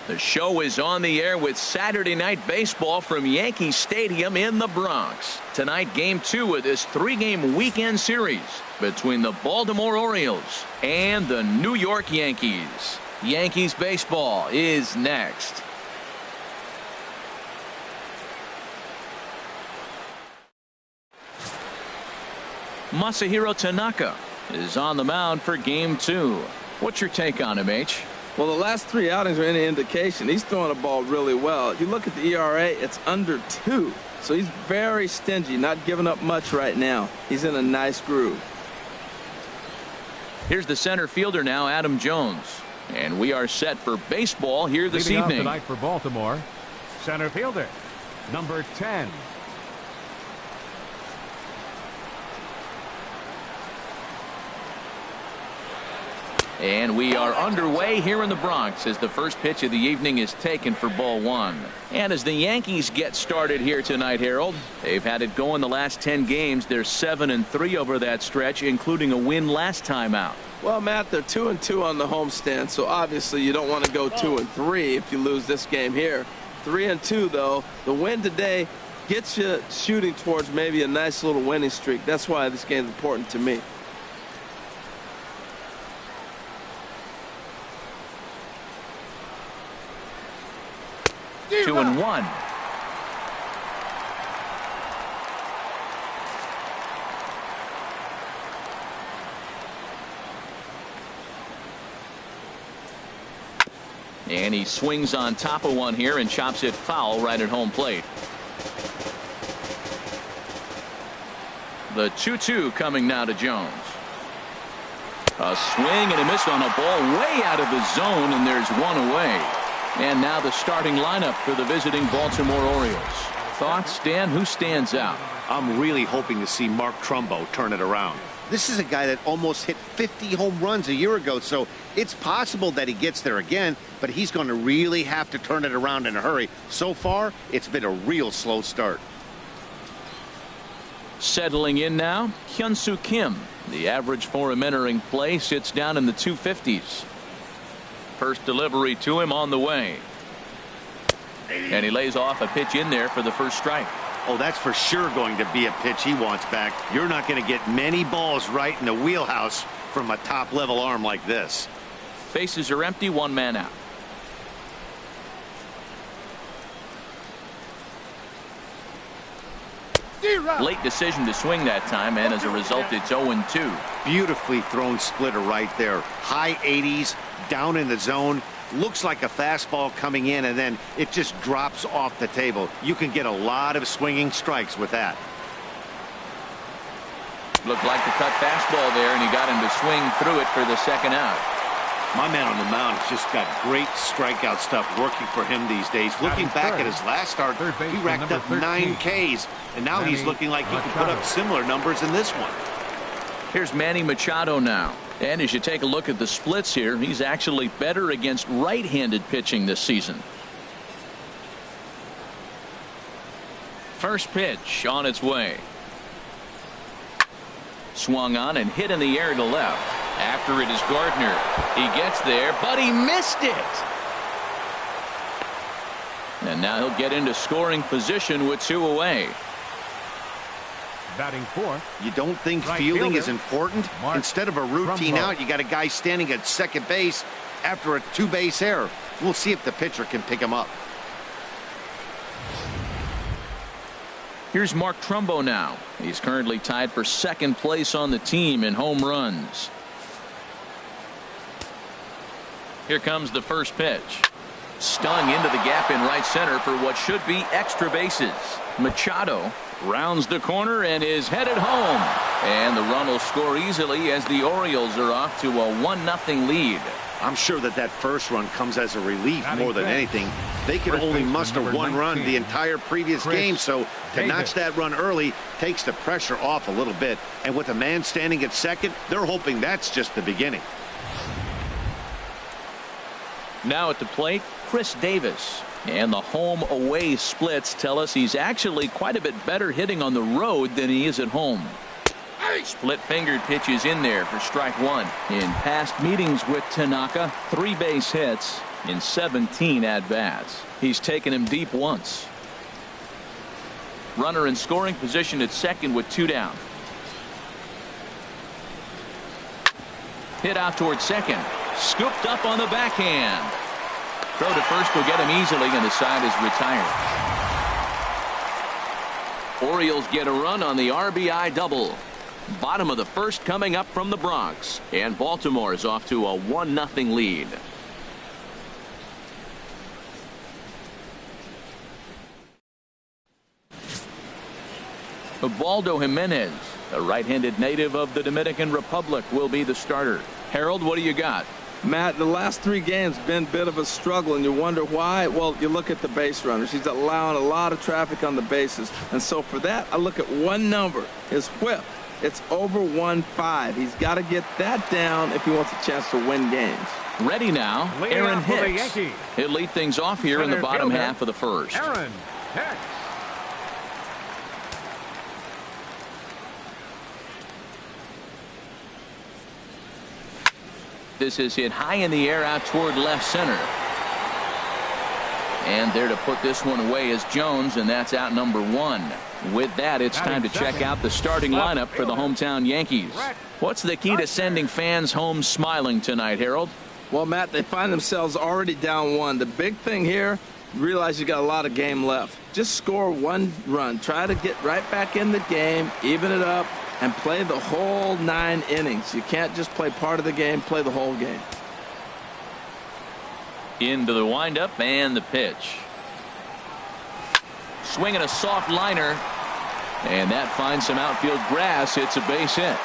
The show is on the air with Saturday Night Baseball from Yankee Stadium in the Bronx. Tonight, Game 2 of this 3-game weekend series between the Baltimore Orioles and the New York Yankees. Yankees baseball is next. Masahiro Tanaka is on the mound for Game 2. What's your take on him, H? Well, the last 3 outings are any indication. He's throwing the ball really well. You look at the ERA, it's under 2. So he's very stingy, not giving up much right now. He's in a nice groove. Here's the center fielder now, Adam Jones. And we are set for baseball here this Leading evening. off tonight for Baltimore, center fielder, number 10. And we are underway here in the Bronx as the first pitch of the evening is taken for ball 1. And as the Yankees get started here tonight, Harold, they've had it going the last 10 games. They're 7-3 over that stretch, including a win last time out. Well, Matt, they're 2-2 on the homestand, so obviously you don't want to go 2-3 if you lose this game here. 3-2, though. The win today gets you shooting towards maybe a nice little winning streak. That's why this game's important to me. Two and one. And he swings on top of one here and chops it foul right at home plate. The 2-2 coming now to Jones. A swing and a miss on a ball way out of the zone, and there's one away. And now the starting lineup for the visiting Baltimore Orioles. Thoughts, Dan? Who stands out? I'm really hoping to see Mark Trumbo turn it around. This is a guy that almost hit 50 home runs a year ago, so it's possible that he gets there again, but he's going to really have to turn it around in a hurry. So far, it's been a real slow start. Settling in now, Hyun-Soo Kim. The average for him entering play sits down in the 250s. First delivery to him on the way. And he lays off a pitch in there for the first strike. Oh, that's for sure going to be a pitch he wants back. You're not going to get many balls right in the wheelhouse from a top-level arm like this. Bases are empty, one man out. Late decision to swing that time, and as a result, it's 0-2. Beautifully thrown splitter right there. High 80s, down in the zone. Looks like a fastball coming in, and then it just drops off the table. You can get a lot of swinging strikes with that. Looked like the cut fastball there, and he got him to swing through it for the second out. My man on the mound has just got great strikeout stuff working for him these days. Looking back at his last start, he racked up 9 Ks, and now he's looking like he can put up similar numbers in this one. Here's Manny Machado now. And as you take a look at the splits here, he's actually better against right-handed pitching this season. First pitch on its way. Swung on and hit in the air to left. After it is Gardner. He gets there, but he missed it. And now he'll get into scoring position with 2 away. Batting fourth. You don't think Right fielding fielder, is important? Mark Instead of a routine Trumbo. out, you got a guy standing at second base after a 2-base error. We'll see if the pitcher can pick him up. Here's Mark Trumbo now. He's currently tied for second place on the team in home runs. Here comes the first pitch. Stung into the gap in right center for what should be extra bases. Machado rounds the corner and is headed home. And the run will score easily as the Orioles are off to a 1-0 lead. I'm sure that first run comes as a relief more than anything. They could only muster 1 run the entire previous game, so to notch that run early takes the pressure off a little bit. And with a man standing at second, they're hoping that's just the beginning. Now at the plate, Chris Davis. And the home-away splits tell us he's actually quite a bit better hitting on the road than he is at home. Split-fingered pitches in there for strike 1. In past meetings with Tanaka, 3 base hits. in 17 at-bats. He's taken him deep once. Runner in scoring position at second with 2 down. Hit out towards second. Scooped up on the backhand. Throw to first will get him easily, and the side is retired. Orioles get a run on the RBI double. Bottom of the first coming up from the Bronx, and Baltimore is off to a 1-0 lead. Ubaldo Jimenez, a right-handed native of the Dominican Republic, will be the starter. Harold, what do you got? Matt, the last 3 games been a bit of a struggle, and you wonder why. Well, you look at the base runners. He's allowing a lot of traffic on the bases, and so for that, I look at one number, his whip. It's over 1.5. He's got to get that down if he wants a chance to win games. Ready now, Aaron Hicks. He'll lead things off here in the bottom half of the first. Aaron Hicks. This is hit high in the air out toward left center. And there to put this one away is Jones, and that's out number 1. With that, it's time to check out the starting lineup for the hometown Yankees. What's the key to sending fans home smiling tonight, Harold? Well, Matt, they find themselves already down 1. The big thing here, realize you got a lot of game left. Just score 1 run. Try to get right back in the game, even it up, and play the whole 9 innings. You can't just play part of the game, play the whole game. Into the windup and the pitch. Swinging a soft liner, and that finds some outfield grass. It's a base hit.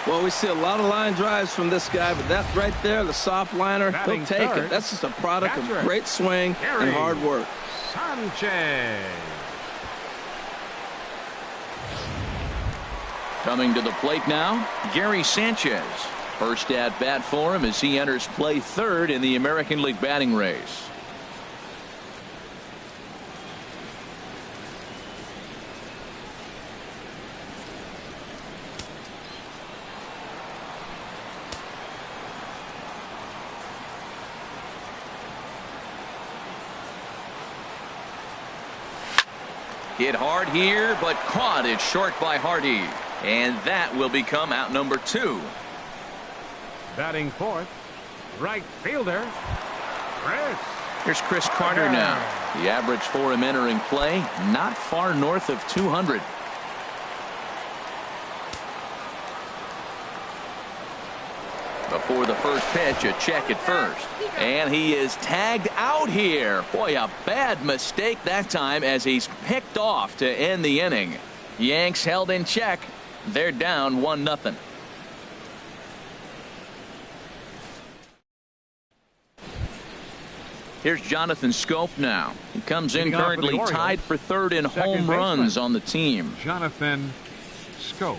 Well, we see a lot of line drives from this guy, but that right there, the soft liner, he'll take it. That's just a product of great swing and hard work. Sanchez. Coming to the plate now, Gary Sanchez. First at bat for him as he enters play third in the American League batting race. Hit hard here, but caught it short by Hardy. And that will become out number 2. Batting fourth, right fielder, Chris. Here's Chris Carter now. The average for him entering play, not far north of 200. Before the first pitch, a check at first. And he is tagged out here. Boy, a bad mistake that time as he's picked off to end the inning. Yanks held in check. They're down 1-0. Here's Jonathan Schoop now. He comes in currently tied for third in home runs on the team. Jonathan Schoop.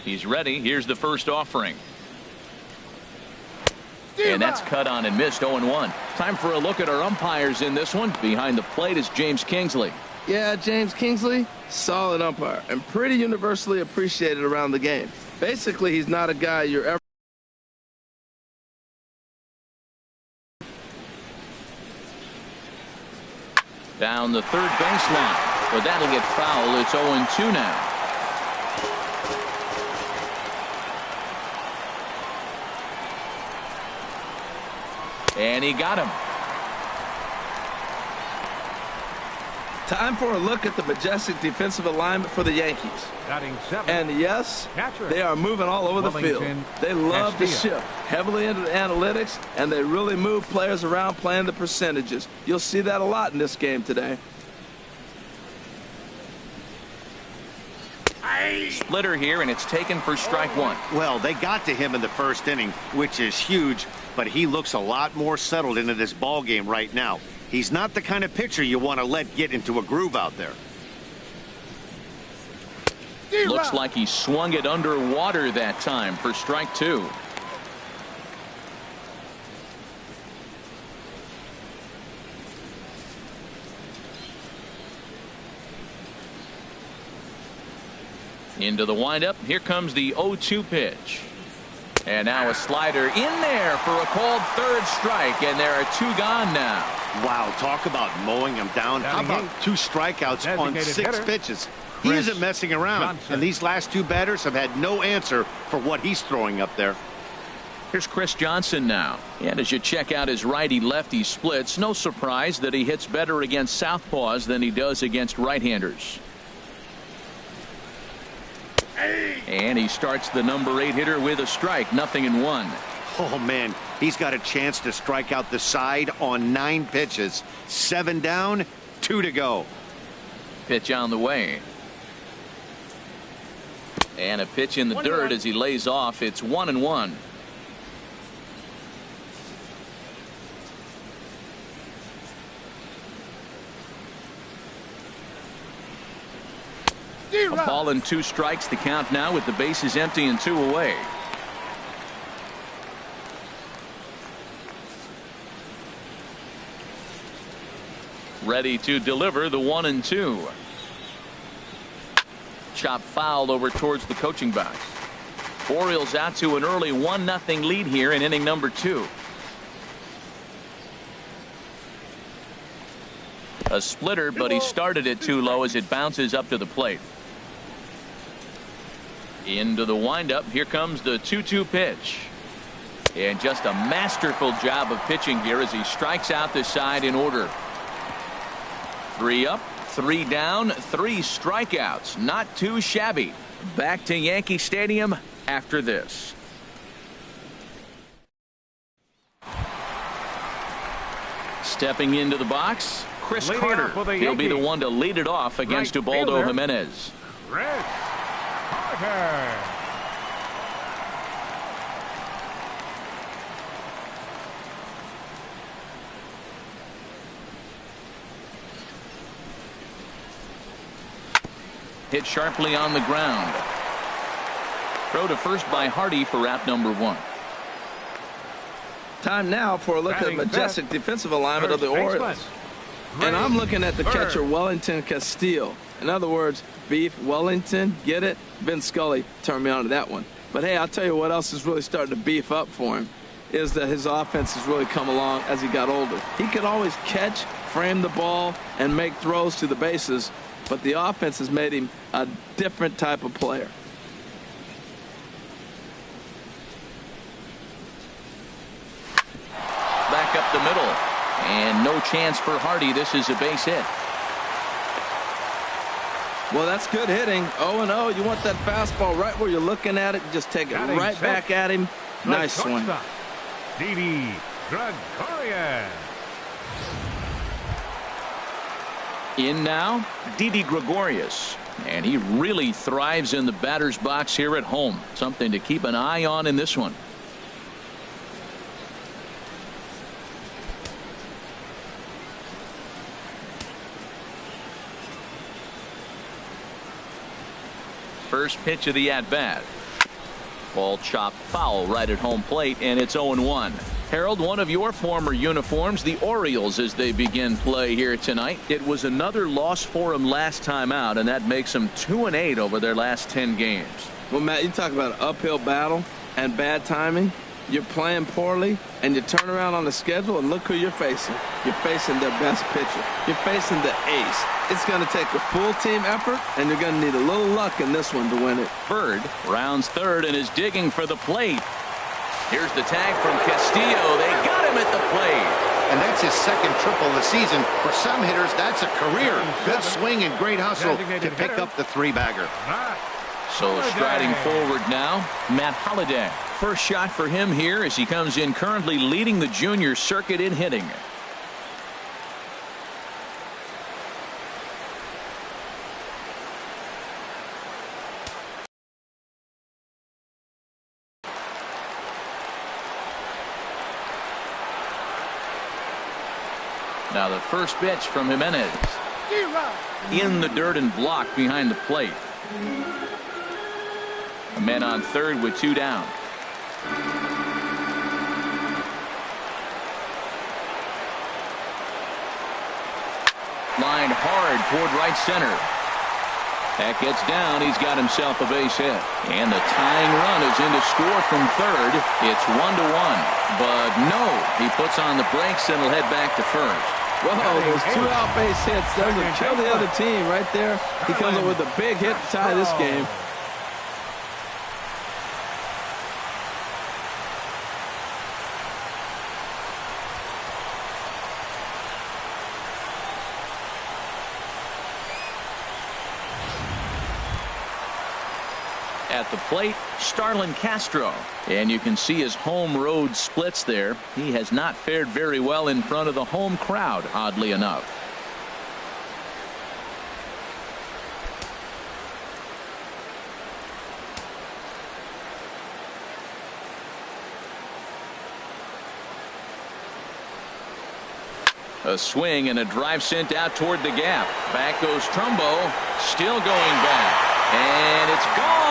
He's ready. Here's the first offering. And that's cut on and missed. 0-1. Time for a look at our umpires in this one. Behind the plate is James Kingsley. Yeah, James Kingsley, solid umpire and pretty universally appreciated around the game. Basically, he's not a guy you're ever. Down the third baseline, but that'll get foul. It's 0-2 now. And he got him. Time for a look at the majestic defensive alignment for the Yankees. Batting seventh. And yes, Catcher. they are moving all over the field. They love to shift heavily into the analytics, and they really move players around playing the percentages. You'll see that a lot in this game today. Splitter here, and it's taken for strike 1. Well, they got to him in the first inning, which is huge, but he looks a lot more settled into this ball game right now. He's not the kind of pitcher you want to let get into a groove out there. Looks like he swung it underwater that time for strike 2. Into the windup. Here comes the 0-2 pitch. And now a slider in there for a called third strike, and there are 2 gone now. Wow, talk about mowing him down. How about 2 strikeouts on 6 pitches? He isn't messing around, and these last 2 batters have had no answer for what he's throwing up there. Here's Chris Johnson now. And as you check out his righty-lefty splits, no surprise that he hits better against southpaws than he does against right-handers. And he starts the number 8 hitter with a strike, 0-1. Oh, man, he's got a chance to strike out the side on 9 pitches. 7 down, 2 to go. Pitch on the way. And a pitch in the dirt as he lays off. It's 1-1. A ball and 2 strikes, the count now with the bases empty and 2 away. Ready to deliver the 1-2. Chop fouled over towards the coaching box. Orioles out to an early 1-0 lead here in inning number 2. A splitter, but he started it too low as it bounces up to the plate. Into the windup. Here comes the 2-2 pitch. And just a masterful job of pitching here as he strikes out the side in order. 3 up, 3 down, 3 strikeouts. Not too shabby. Back to Yankee Stadium after this. Stepping into the box, Chris Carter. He'll be the one to lead it off against Ubaldo Jimenez. Chris Carter. Hit sharply on the ground. Throw to first by Hardy for out number 1. Time now for a look at the majestic defensive alignment of the Orioles. And I'm looking at the catcher Wellington Castillo. In other words, Beef Wellington, get it? Vin Scully turned me on to that one. But hey, I'll tell you what else is really starting to beef up for him is that his offense has really come along as he got older. He could always catch, frame the ball, and make throws to the bases, but the offense has made him a different type of player. Back up the middle. And no chance for Hardy. This is a base hit. Well, that's good hitting. 0-0. You want that fastball right where you're looking at it. Just take it right back at him. Nice swing. Didi Gregorius. In now, Didi Gregorius. And he really thrives in the batter's box here at home. Something to keep an eye on in this one. First pitch of the at-bat. Ball chopped foul right at home plate, and it's 0-1. Harold, one of your former uniforms, the Orioles, as they begin play here tonight. It was another loss for them last time out, and that makes them 2-8 over their last 10 games. Well, Matt, you talk about an uphill battle and bad timing. You're playing poorly, and you turn around on the schedule, and look who you're facing. You're facing their best pitcher. You're facing the ace. It's going to take a full team effort, and you're going to need a little luck in this one to win it. Bird rounds third and is digging for the plate. Here's the tag from Castillo. They got him at the plate. And that's his second triple of the season. For some hitters, that's a career. Good swing and great hustle to pick up the 3-bagger. So striding forward now, Matt Holliday. First shot for him here as he comes in currently leading the junior circuit in hitting. Now the first pitch from Jimenez. In the dirt and blocked behind the plate. A man on third with 2 down. Lined hard toward right center. That gets down. He's got himself a base hit. And the tying run is in to score from third. It's 1-1. But no, he puts on the brakes and will head back to first. Whoa, those 2 out base hits. Doesn't kill the other team right there. He comes up with a big hit to tie this game. At the plate, Starlin Castro. And you can see his home road splits there. He has not fared very well in front of the home crowd, oddly enough. A swing and a drive sent out toward the gap. Back goes Trumbo. Still going back. And it's gone.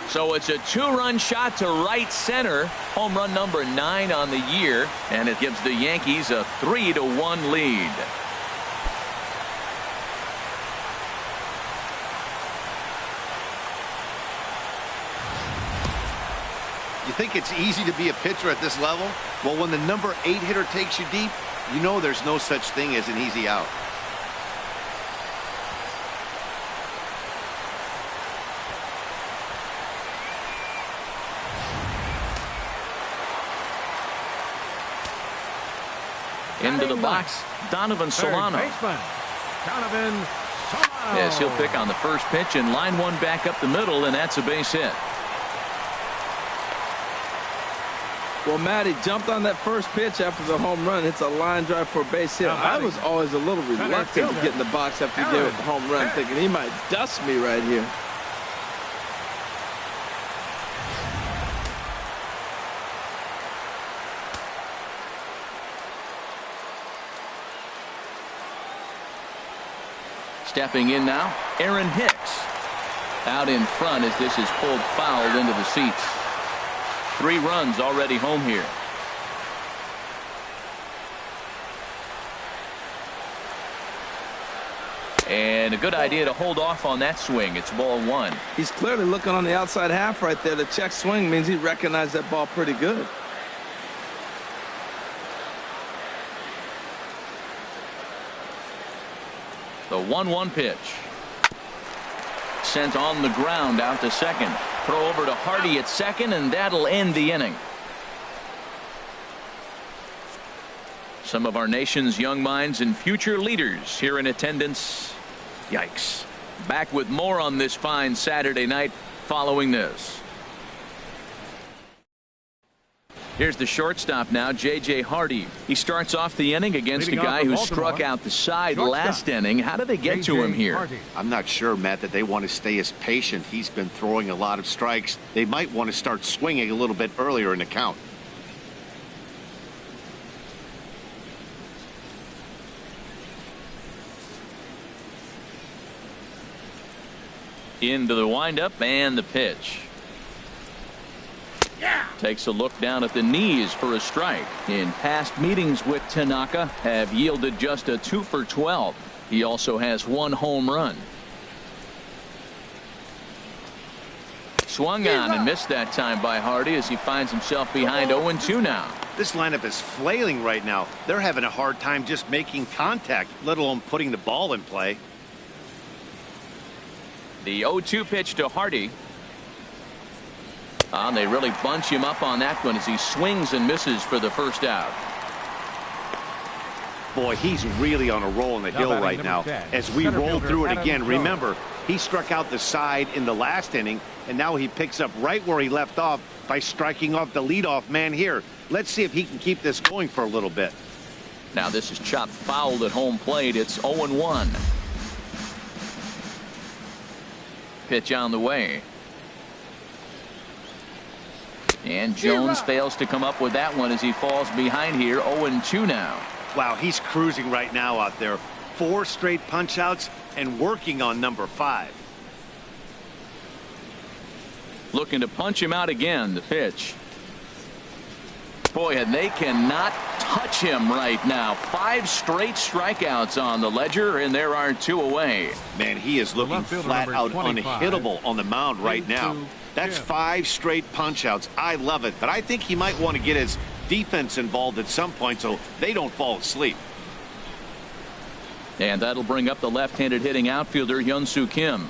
So it's a 2-run shot to right center. Home run number 9 on the year. And it gives the Yankees a 3-1 lead. You think it's easy to be a pitcher at this level? Well, when the number 8 hitter takes you deep, you know there's no such thing as an easy out. Into the box, Donovan Solano. Yes, he'll pick on the first pitch and line one back up the middle, and that's a base hit. Well, Matt, he jumped on that first pitch after the home run. It's a line drive for a base hit. I was always a little reluctant to get in the box after he gave it the home run, thinking he might dust me right here. Stepping in now, Aaron Hicks. Out in front as this is pulled foul into the seats. 3 runs already home here. And a good idea to hold off on that swing. It's ball 1. He's clearly looking on the outside half right there. The check swing means he recognized that ball pretty good. The 1-1 pitch. Sent on the ground out to second. Throw over to Hardy at second, and that'll end the inning. Some of our nation's young minds and future leaders here in attendance. Yikes. Back with more on this fine Saturday night following this. Here's the shortstop now, J.J. Hardy. He starts off the inning against a guy who struck out the side last inning. How did they get to him here? I'm not sure, Matt, that they want to stay as patient. He's been throwing a lot of strikes. They might want to start swinging a little bit earlier in the count. Into the windup and the pitch. Takes a look down at the knees for a strike. In past meetings with Tanaka have yielded just a 2 for 12. He also has 1 home run. Swung on and missed that time by Hardy as he finds himself behind 0-2 now. This lineup is flailing right now. They're having a hard time just making contact, let alone putting the ball in play. The 0-2 pitch to Hardy. And they really bunch him up on that one as he swings and misses for the first out. Boy, he's really on a roll in the hill right now. As we roll through it again, remember, he struck out the side in the last inning, and now he picks up right where he left off by striking off the leadoff man here. Let's see if he can keep this going for a little bit. Now this is chopped fouled at home plate. It's 0-1. Pitch on the way. And Jones fails to come up with that one as he falls behind here. 0-2 now. Wow, he's cruising right now out there. 4 straight punch outs and working on number 5. Looking to punch him out again. The pitch. Boy, and they cannot touch him right now. 5 straight strikeouts on the ledger, and there are 2 away. Man, he is looking flat out unhittable on the mound right now. That's 5 straight punch-outs. I love it, but I think he might want to get his defense involved at some point so they don't fall asleep. And that'll bring up the left-handed hitting outfielder Hyun-Soo Kim.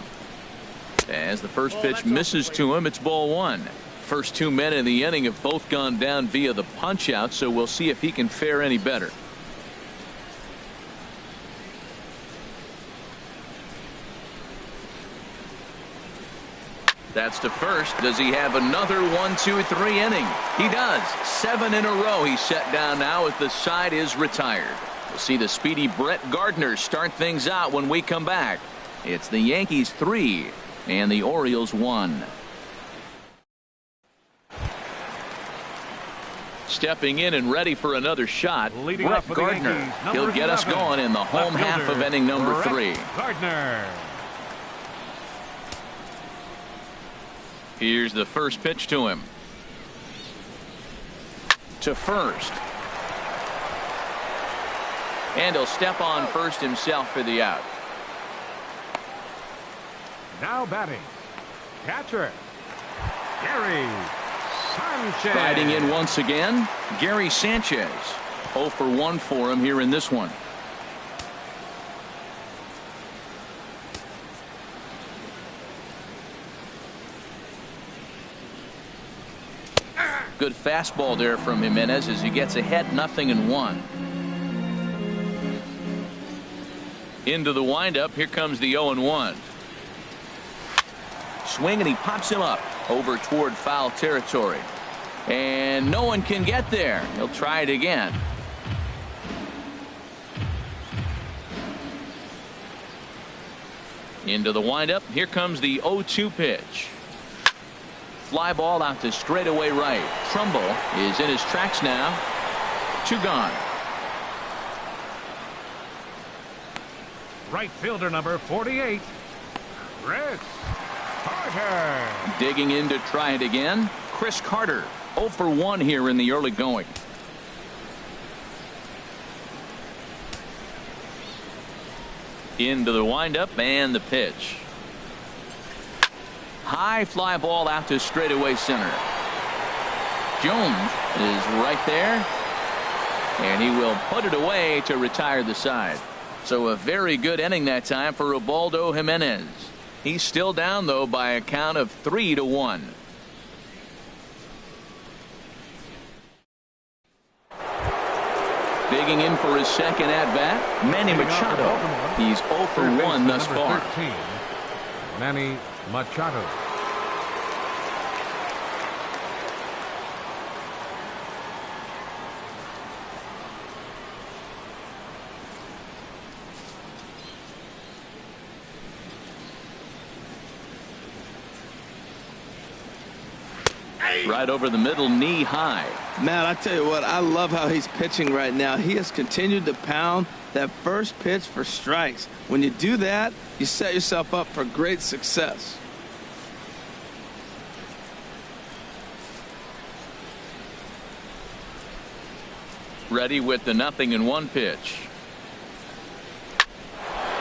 As the first pitch misses to him, it's ball 1. First 2 men in the inning have both gone down via the punch-out, so we'll see if he can fare any better. That's to first. Does he have another 1, 2, 3 inning? He does. 7 in a row he's set down now as the side is retired. We'll see the speedy Brett Gardner start things out when we come back. It's the Yankees 3 and the Orioles 1. Stepping in and ready for another shot, Brett Gardner. He'll get us going in the home half of inning number 3. Gardner. Here's the first pitch to him. To first. And he'll step on first himself for the out. Now batting, catcher, Gary Sanchez. Riding in once again, Gary Sanchez. 0 for 1 for him here in this one. Good fastball there from Jimenez as he gets ahead 0-1. Into the windup. Here comes the 0-1. Swing, and he pops him up over toward foul territory. And no one can get there. He'll try it again. Into the windup. Here comes the 0-2 pitch. Fly ball out to straightaway right. Trumbo is in his tracks now. 2 gone. Right fielder number 48, Chris Carter. Digging in to try it again. Chris Carter. 0 for 1 here in the early going. Into the windup and the pitch. High fly ball out to straightaway center. Jones is right there, and he will put it away to retire the side. So a very good inning that time for Ubaldo Jimenez. He's still down though by a count of 3-1. Digging in for his second at bat, Manny Machado. He's 0 for 1 thus far. 13, Manny Machado. Right over the middle, knee high. Matt, I tell you what, I love how he's pitching right now. He has continued to pound that first pitch for strikes. When you do that, you set yourself up for great success. Ready with the 0-1 pitch.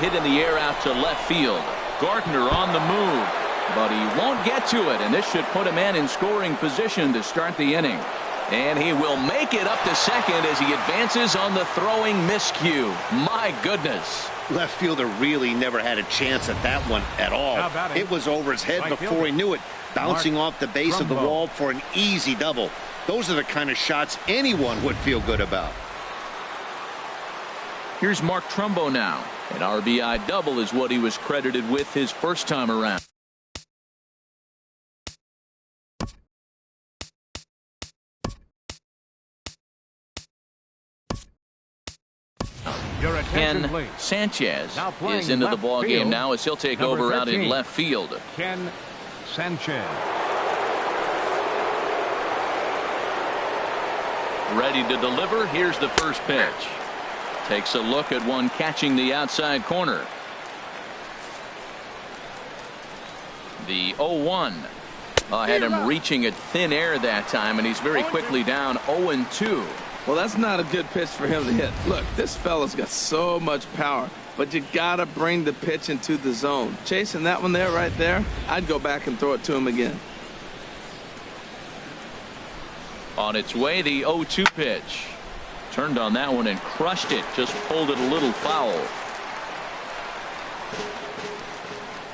Hit in the air out to left field. Gardner on the move, but he won't get to it, and this should put a man in scoring position to start the inning. And he will make it up to second as he advances on the throwing miscue. My goodness. Left fielder really never had a chance at that one at all. It was over his head before he knew it, bouncing off the base of the wall for an easy double. Those are the kind of shots anyone would feel good about. Here's Mark Trumbo now. An RBI double is what he was credited with his first time around. Ken Sanchez is into the ball game now as he'll take over out in left field. Ken Sanchez. Ready to deliver. Here's the first pitch. Takes a look at one catching the outside corner. The 0-1. Had him reaching at thin air that time, and he's very quickly down 0-2. Well, that's not a good pitch for him to hit. Look, this fella's got so much power, but you got to bring the pitch into the zone. Chasing that one there, right there, I'd go back and throw it to him again. On its way, the 0-2 pitch. Turned on that one and crushed it. Just pulled it a little foul.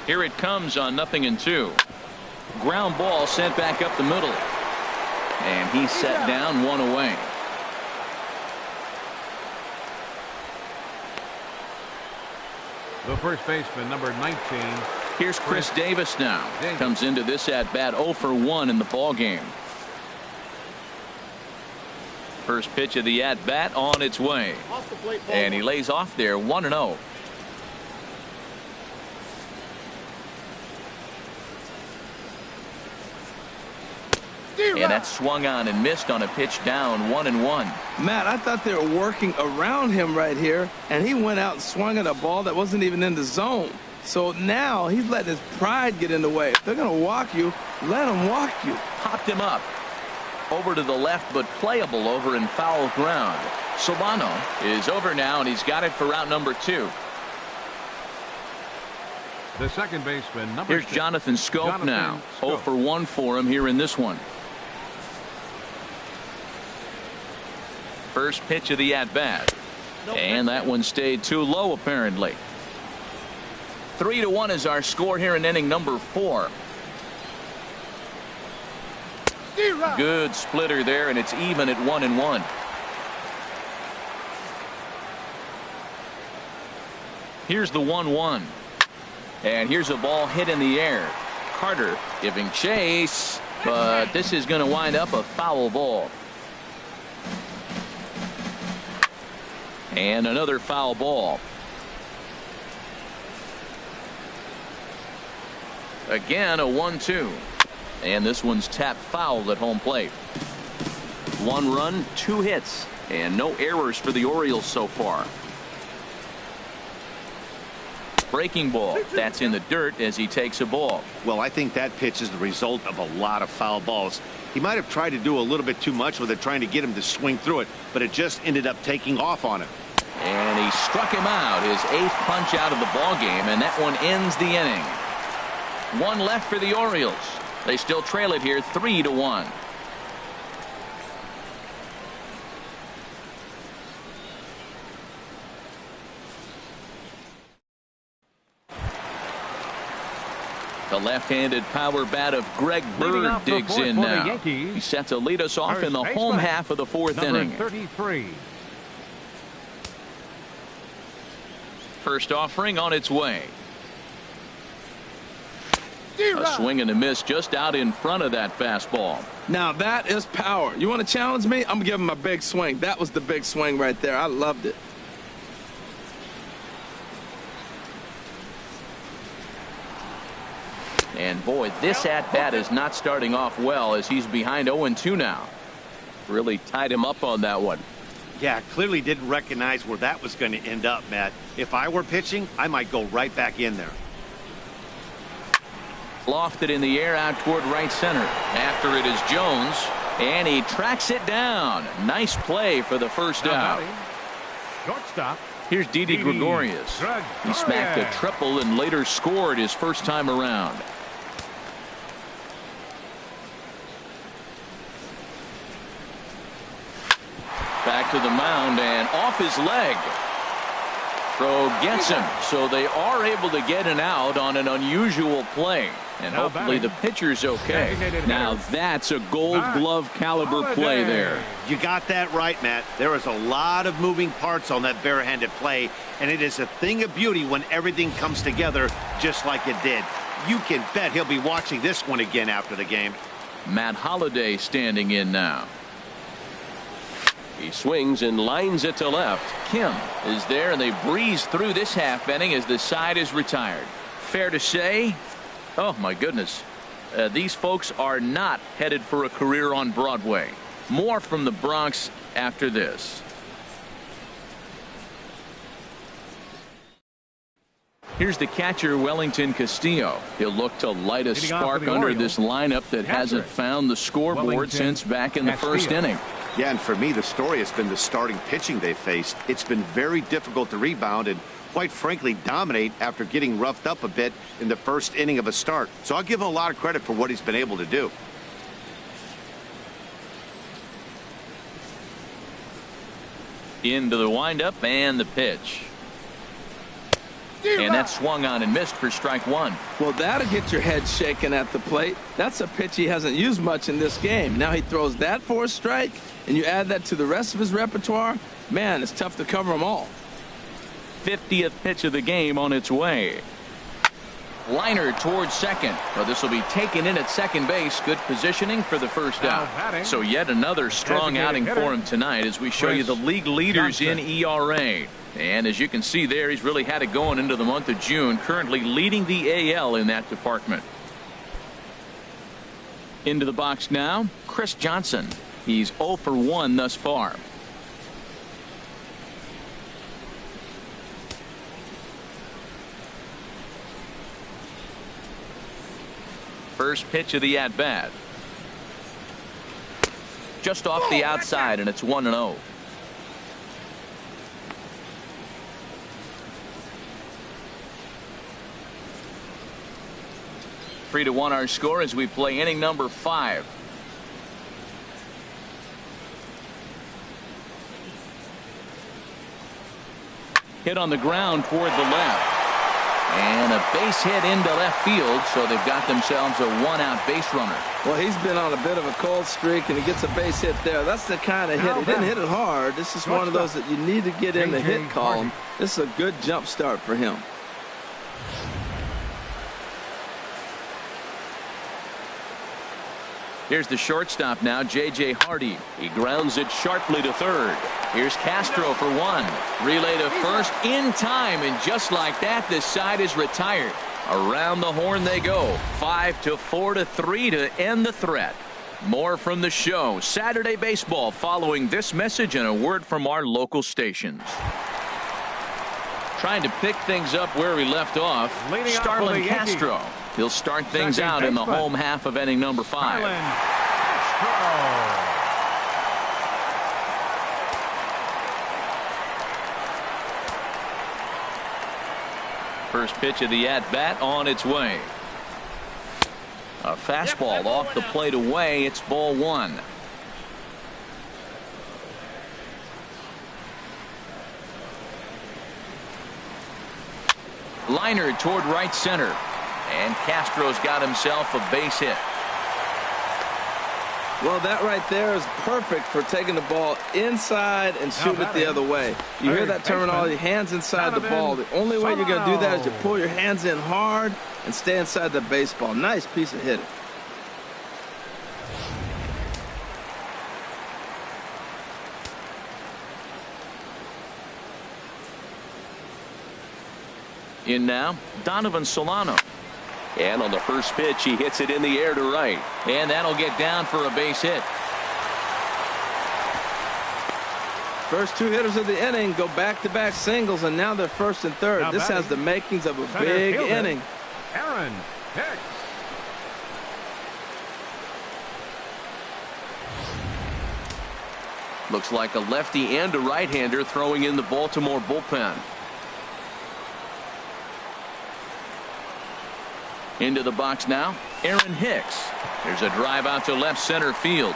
Here it comes on 0-2. Ground ball sent back up the middle. And he's set down, one away. The first baseman, number 19. Here's Chris Davis now. Comes into this at bat 0 for 1 in the ball game. First pitch of the at bat on its way. And he lays off there 1-0. And that swung on and missed on a pitch down 1-1. Matt, I thought they were working around him right here, and he went out and swung at a ball that wasn't even in the zone. So now he's letting his pride get in the way. If they're going to walk you, let them walk you. Popped him up. Over to the left, but playable over in foul ground. Solano is over now, and he's got it for out number 2. The second baseman, number Here's 6. Jonathan Scope now. 0 for 1 for him here in this one. First pitch of the at-bat. And that one stayed too low, apparently. 3-1 is our score here in inning number 4. Good splitter there, and it's even at 1-1. Here's the 1-1. And here's a ball hit in the air. Carter giving chase, but this is going to wind up a foul ball. And another foul ball. Again, a 1-2. And this one's tapped foul at home plate. 1 run, 2 hits, and no errors for the Orioles so far. Breaking ball. That's in the dirt as he takes a ball. Well, I think that pitch is the result of a lot of foul balls. He might have tried to do a little bit too much with it, trying to get him to swing through it, but it just ended up taking off on him. And he struck him out, his 8th punch out of the ball game, and that one ends the inning. 1 left for the Orioles. They still trail it here 3-1. The left-handed power bat of Greg Bird digs in now. He's set to lead us off in the home half of the 4th inning. 33. First offering on its way. A swing and a miss just out in front of that fastball. Now that is power. You want to challenge me? I'm going to give him a big swing. That was the big swing right there. I loved it. And boy, this at-bat is not starting off well as he's behind 0-2 now. Really tied him up on that one. Yeah, clearly didn't recognize where that was going to end up, Matt. If I were pitching, I might go right back in there. Lofted in the air out toward right center. After it is Jones, and he tracks it down. Nice play for the first out. Shortstop. Here's Didi Gregorius. He smacked a triple and later scored his first time around. Back to the mound and off his leg. Throw gets him, so they are able to get an out on an unusual play. And hopefully the pitcher's okay. Now that's a Gold Glove caliber play there. You got that right, Matt. There is a lot of moving parts on that barehanded play, and it is a thing of beauty when everything comes together just like it did. You can bet he'll be watching this one again after the game. Matt Holliday standing in now. He swings and lines it to left. Kim is there, and they breeze through this half inning as the side is retired. Fair to say, oh my goodness, these folks are not headed for a career on Broadway. More from the Bronx after this. Here's the catcher, Wellington Castillo. He'll look to light a spark under this lineup that hasn't found the scoreboard since back in the first inning. Yeah, and for me, the story has been the starting pitching they faced. It's been very difficult to rebound and, quite frankly, dominate after getting roughed up a bit in the first inning of a start. So I'll give him a lot of credit for what he's been able to do. Into the windup and the pitch. And that swung on and missed for strike one. Well, that'll get your head shaken at the plate. That's a pitch he hasn't used much in this game. Now he throws that for a strike, and you add that to the rest of his repertoire. Man, it's tough to cover them all. 50th pitch of the game on its way. Liner towards second. Well, this will be taken in at second base. Good positioning for the first out. So yet another strong outing for him tonight as we show you the league leaders in ERA. And as you can see there, he's really had it going into the month of June, currently leading the AL in that department. Into the box now, Chris Johnson. He's 0 for 1 thus far. First pitch of the at-bat. Just off the outside, and it's 1-0. Three to 1 our score as we play inning number 5. Hit on the ground toward the left. And a base hit into left field, so they've got themselves a one-out base runner. Well, he's been on a bit of a cold streak, and he gets a base hit there. That's the kind of hit. He didn't hit it hard. This is one of those that you need to get in the hit column. This is a good jump start for him. Here's the shortstop now, J.J. Hardy. He grounds it sharply to third. Here's Castro for 1. Relay to first in time, and just like that, this side is retired. Around the horn they go. 5-4-3 to end the threat. More from the show. Saturday Baseball following this message and a word from our local stations. Trying to pick things up where we left off. Starlin Castro. He'll start things out in the home half of inning number 5. First pitch of the at-bat on its way. A fastball off the plate away. It's ball 1. Liner toward right center. And Castro's got himself a base hit. Well, that right there is perfect for taking the ball inside and shooting it the other way. You hear that terminology, hands inside the ball. The only way you're going to do that is to pull your hands in hard and stay inside the baseball. Nice piece of hitting. In now, Donovan Solano. And on the first pitch, he hits it in the air to right. And that'll get down for a base hit. First 2 hitters of the inning go back-to-back singles, and now they're first and third. This has the makings of a big inning. Aaron Hicks. Looks like a lefty and a right-hander throwing in the Baltimore bullpen. Into the box now, Aaron Hicks. There's a drive out to left center field.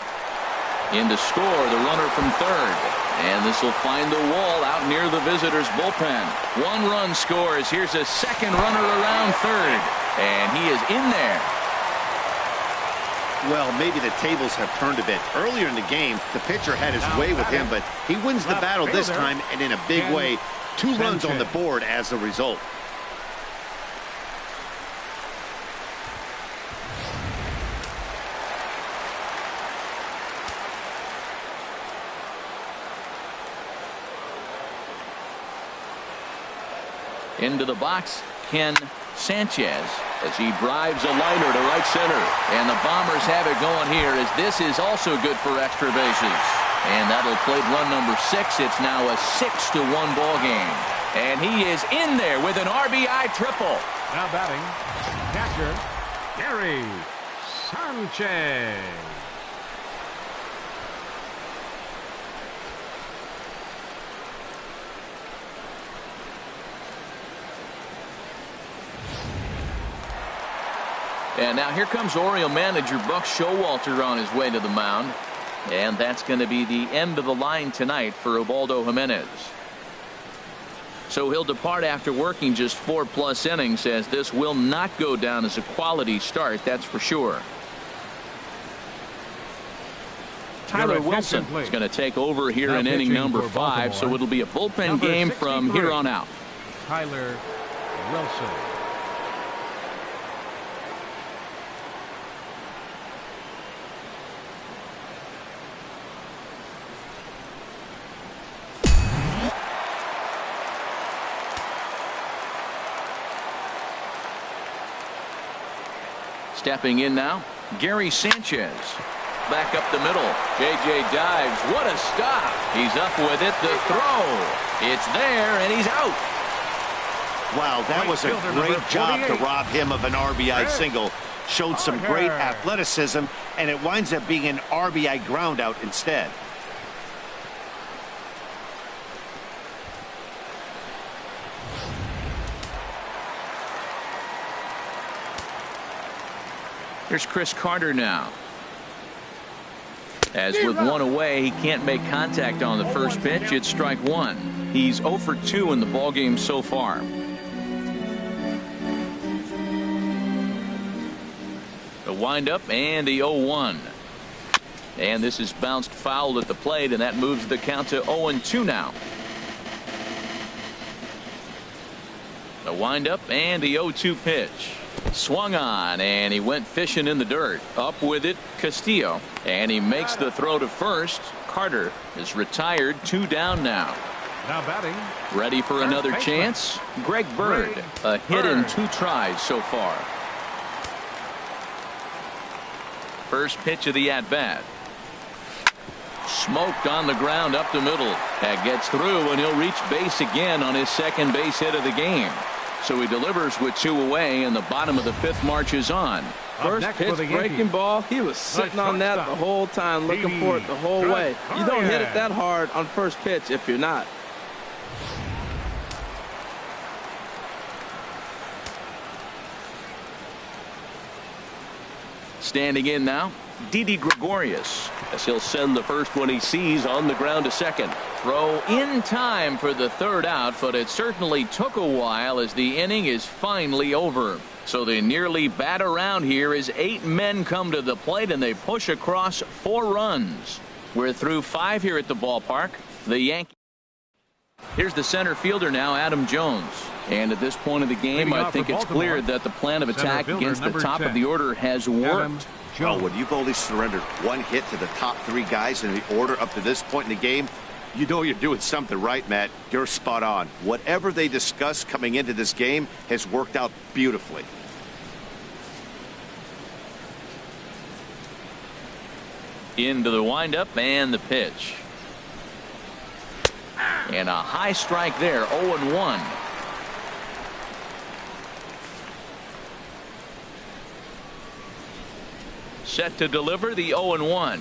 In to score, the runner from third. And this will find the wall out near the visitors' bullpen. 1 run scores. Here's a second runner around third. And he is in there. Well, maybe the tables have turned a bit. Earlier in the game, the pitcher had his way with him, but he wins the battle this time, and in a big way. 2 runs on the board as a result. Into the box, Ken Sanchez, as he drives a liner to right center. And the Bombers have it going here, as this is also good for extra bases. And that'll play run number 6. It's now a 6-1 ball game. And he is in there with an RBI triple. Now batting, catcher, Gary Sanchez. And now here comes Oriole manager Buck Showalter on his way to the mound. And that's going to be the end of the line tonight for Ubaldo Jimenez. So he'll depart after working just 4+ innings, as this will not go down as a quality start, that's for sure. Tyler Wilson is going to take over here in inning number 5, so it'll be a bullpen game from here on out. Tyler Wilson. Stepping in now, Gary Sanchez. Back up the middle. J.J. dives. What a stop. He's up with it. The throw. It's there, and he's out. Wow, that was a great job to rob him of an RBI single. Showed some great athleticism, and it winds up being an RBI ground out instead. Here's Chris Carter now. As with one away, he can't make contact on the first pitch. It's strike one. He's 0 for 2 in the ballgame so far. The windup and the 0-1. And this is bounced foul at the plate, and that moves the count to 0-2 now. The windup and the 0-2 pitch. Swung on, and he went fishing in the dirt. Up with it, Castillo, and he makes the throw to first. Carter is retired, 2 down now. Now batting. Ready for another chance. Greg Bird, a hit in 2 tries so far. First pitch of the at-bat. Smoked on the ground up the middle. That gets through, and he'll reach base again on his second base hit of the game. So he delivers with 2 away, and the bottom of the 5th marches on. First pitch breaking ball. He was sitting on that the whole time, looking for it the whole way. You don't hit it that hard on first pitch if you're not. Standing in now, Didi Gregorius, as he'll send the first one he sees on the ground to second. Throw in time for the 3rd out, but it certainly took a while as the inning is finally over. So they nearly bat around here as 8 men come to the plate, and they push across 4 runs. We're through 5 here at the ballpark. The Yankees. Here's the center fielder now, Adam Jones. And at this point of the game, I think it's clear that the plan of attack against the top of the order has worked. Oh, when you've only surrendered 1 hit to the top 3 guys in the order up to this point in the game, you know you're doing something right, Matt. You're spot on. Whatever they discussed coming into this game has worked out beautifully. Into the windup and the pitch. And a high strike there, 0-1. Set to deliver the 0-1.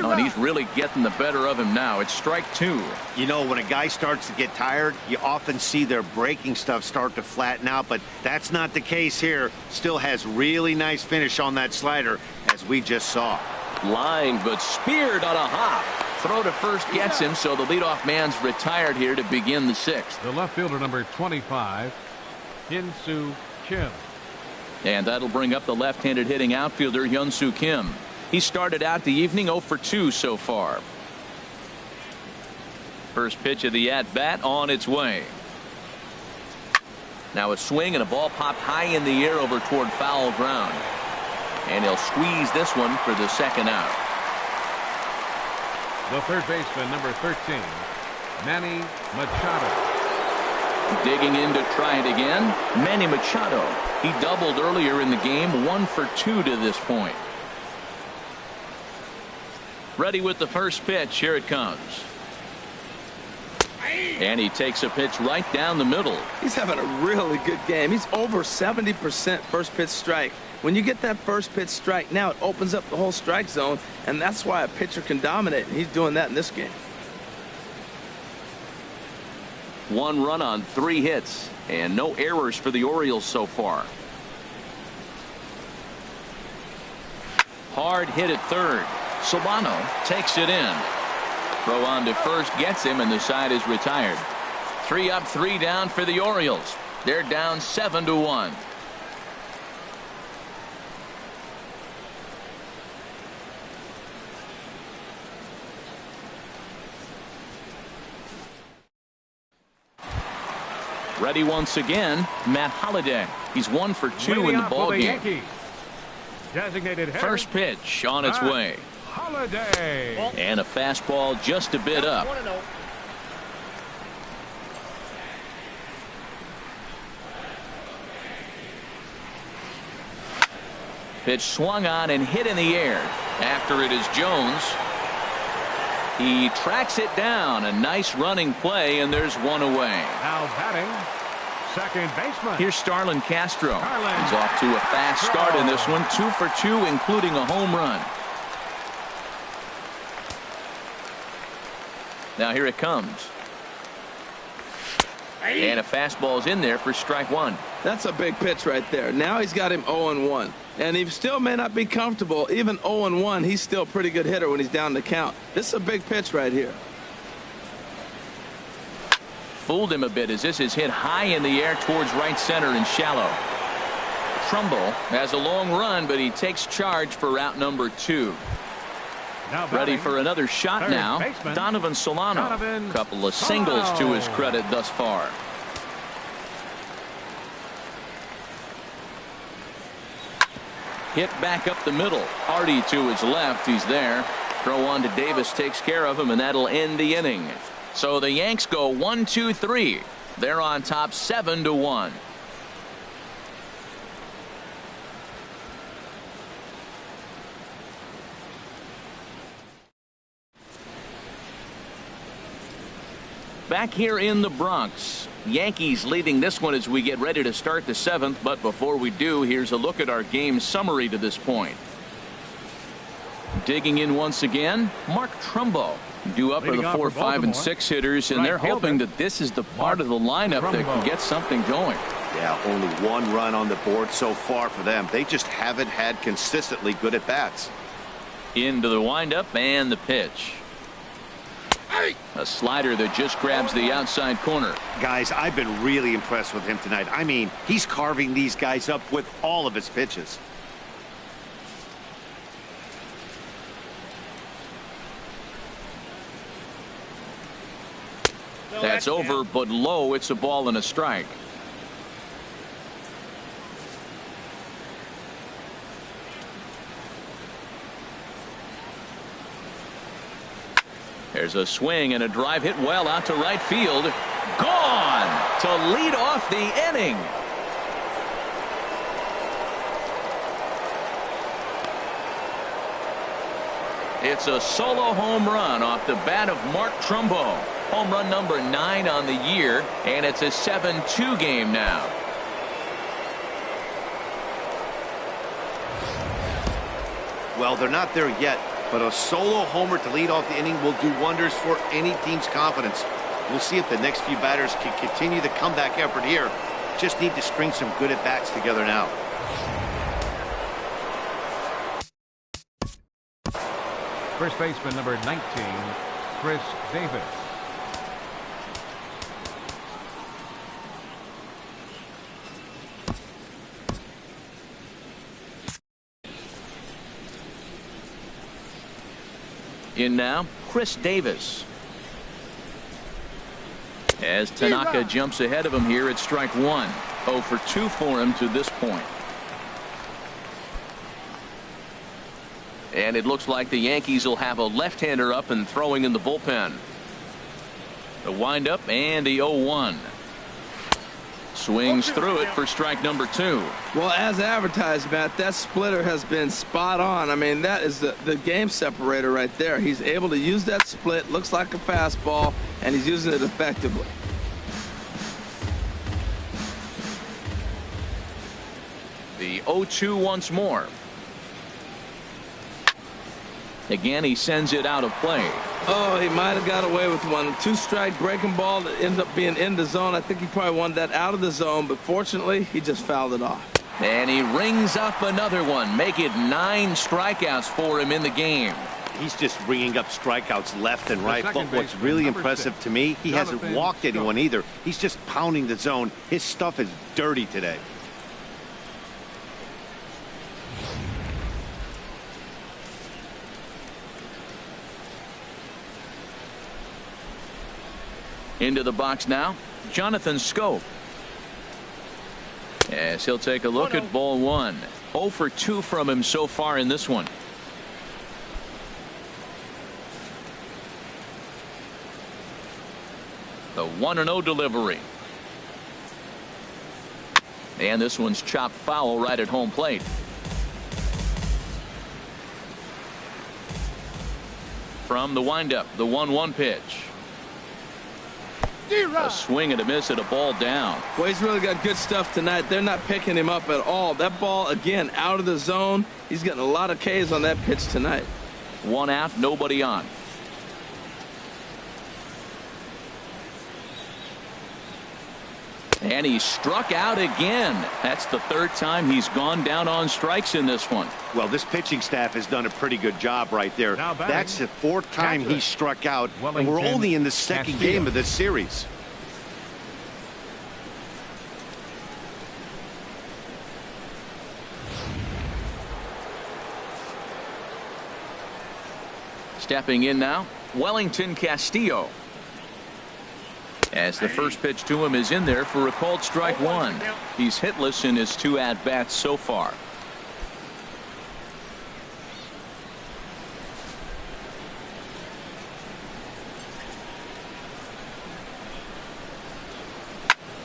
Oh, and he's really getting the better of him now. It's strike 2. You know, when a guy starts to get tired, you often see their breaking stuff start to flatten out, but that's not the case here. Still has really nice finish on that slider, as we just saw. Line, but speared on a hop. Throw to first gets him, so the leadoff man's retired here to begin the 6th. The left fielder, number 25, Hyun-Soo Kim. And that'll bring up the left-handed hitting outfielder, Hyun-Soo Kim. He started out the evening 0 for 2 so far. First pitch of the at-bat on its way. Now a swing and a ball popped high in the air over toward foul ground. And he'll squeeze this one for the 2nd out. The third baseman, number 13, Manny Machado. Digging in to try it again, Manny Machado. He doubled earlier in the game, 1 for 2 to this point. Ready with the first pitch. Here it comes. And he takes a pitch right down the middle. He's having a really good game. He's over 70% first pitch strike. When you get that first pitch strike, now it opens up the whole strike zone, and that's why a pitcher can dominate. And he's doing that in this game. 1 run on 3 hits, and no errors for the Orioles so far. hard hit at third. Solano takes it in. Throw on to first gets him, and the side is retired. 3 up, 3 down for the Orioles. They're down 7-1. Ready once again, Matt Holliday. He's 1 for 2 in the ball game. Designated First pitch on its way. Holliday. And a fastball just a bit up. Pitch swung on and hit in the air. After it is Jones. He tracks it down. A nice running play, and there's one away. Now batting, second baseman. Here's Starlin Castro. He's off to a fast start in this one. 2 for 2, including a home run. Now here it comes. And a fastball's in there for strike 1. That's a big pitch right there. Now he's got him 0-1. And he still may not be comfortable. Even 0-1, he's still a pretty good hitter when he's down the count. This is a big pitch right here. Fooled him a bit as this is hit high in the air towards right center and shallow. Trumbull has a long run, but he takes charge for route number 2. Ready for another shot now. Donovan Solano. Couple of singles to his credit thus far. Hit back up the middle. Hardy to his left. He's there. Throw on to Davis takes care of him, and that'll end the inning. So the Yanks go 1, 2, 3. They're on top 7-1. Back here in the Bronx, Yankees leading this one as we get ready to start the 7th. But before we do, here's a look at our game summary to this point. Digging in once again, Mark Trumbo. Due up are the 4, 5, and 6 hitters, and they're hoping that this is the part of the lineup that can get something going. Yeah, only 1 run on the board so far for them. They just haven't had consistently good at bats. Into the windup and the pitch. A slider that just grabs the outside corner. Guys, I've been really impressed with him tonight. I mean, he's carving these guys up with all of his pitches. That's over, but low. It's a ball and a strike. There's a swing and a drive hit well out to right field. Gone to lead off the inning. It's a solo home run off the bat of Mark Trumbo. Home run number 9 on the year, and it's a 7-2 game now. Well, they're not there yet, but a solo homer to lead off the inning will do wonders for any team's confidence. We'll see if the next few batters can continue the comeback effort here. Just need to string some good at-bats together now. First baseman number 19, Chris Davis. In now, Chris Davis. As Tanaka jumps ahead of him here at strike 1. 0 for 2 for him to this point. And it looks like the Yankees will have a left-hander up and throwing in the bullpen. The windup and the 0-1. Swings through it for strike number 2. Well, as advertised, Matt, that splitter has been spot on. I mean, that is the game separator right there. He's able to use that split, looks like a fastball, and he's using it effectively. The 0-2 once more. Again, he sends it out of play. Oh, he might have got away with one. 2-strike breaking ball that ended up being in the zone. I think he probably wanted that out of the zone, but fortunately, he just fouled it off. And he rings up another one. Make it 9 strikeouts for him in the game. He's just ringing up strikeouts left and right. But what's really impressive to me, he hasn't walked anyone either. He's just pounding the zone. His stuff is dirty today. Into the box now, Jonathan Scope. As he'll take a look at ball 1. 0 for 2 from him so far in this one. The 1-0 delivery. And this one's chopped foul right at home plate. From the windup, the 1-1 pitch. A swing and a miss at a ball down. Well, he's really got good stuff tonight. They're not picking him up at all. That ball, again, out of the zone. He's getting a lot of Ks on that pitch tonight. 1 out, nobody on. And he struck out again. That's the 3rd time he's gone down on strikes in this one. Well, this pitching staff has done a pretty good job right there. That's the 4th time he struck out, and we're only in the 2nd game of this series. Stepping in now, Wellington Castillo. As the first pitch to him is in there for a called strike 1. He's hitless in his 2 at-bats so far.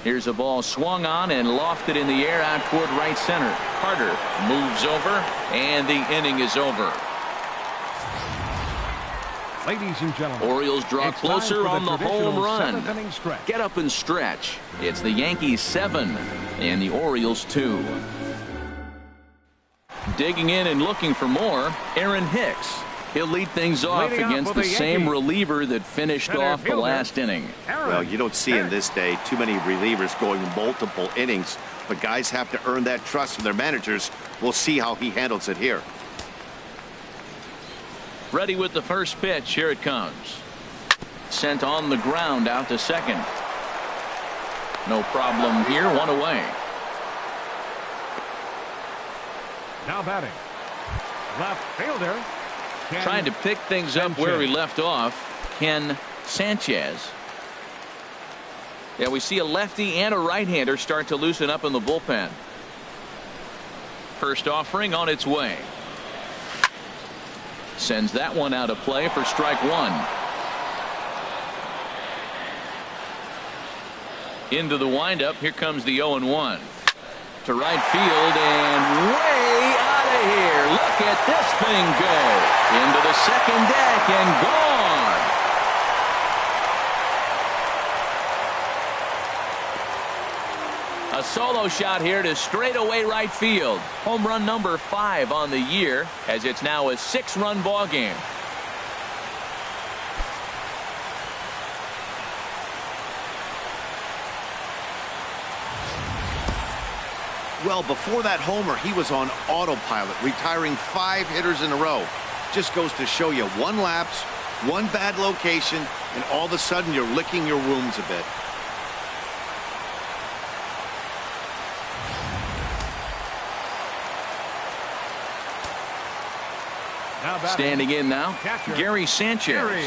Here's a ball swung on and lofted in the air out toward right center. Carter moves over, and the inning is over. Ladies and gentlemen, Orioles draw closer on the home run. Get up and stretch. It's the Yankees 7 and the Orioles 2. Digging in and looking for more, Aaron Hicks. He'll lead things off against the same reliever that finished off the last inning. Well, you don't see in this day too many relievers going multiple innings, but guys have to earn that trust from their managers. We'll see how he handles it here. Ready with the first pitch. Here it comes. Sent on the ground out to second. No problem here. 1 away. Now batting. Left fielder. Trying to pick things up where he left off. Ken Sanchez. Yeah, we see a lefty and a right-hander start to loosen up in the bullpen. First offering on its way. Sends that one out of play for strike 1. Into the windup. Here comes the 0-1. To right field and way out of here. Look at this thing go. Into the second deck and gone. A solo shot here to straightaway right field. Home run number 5 on the year, as it's now a 6-run ball game. Well, before that homer, he was on autopilot, retiring 5 hitters in a row. Just goes to show you 1 lapse, 1 bad location, and all of a sudden you're licking your wounds a bit. Standing in now, Gary Sanchez.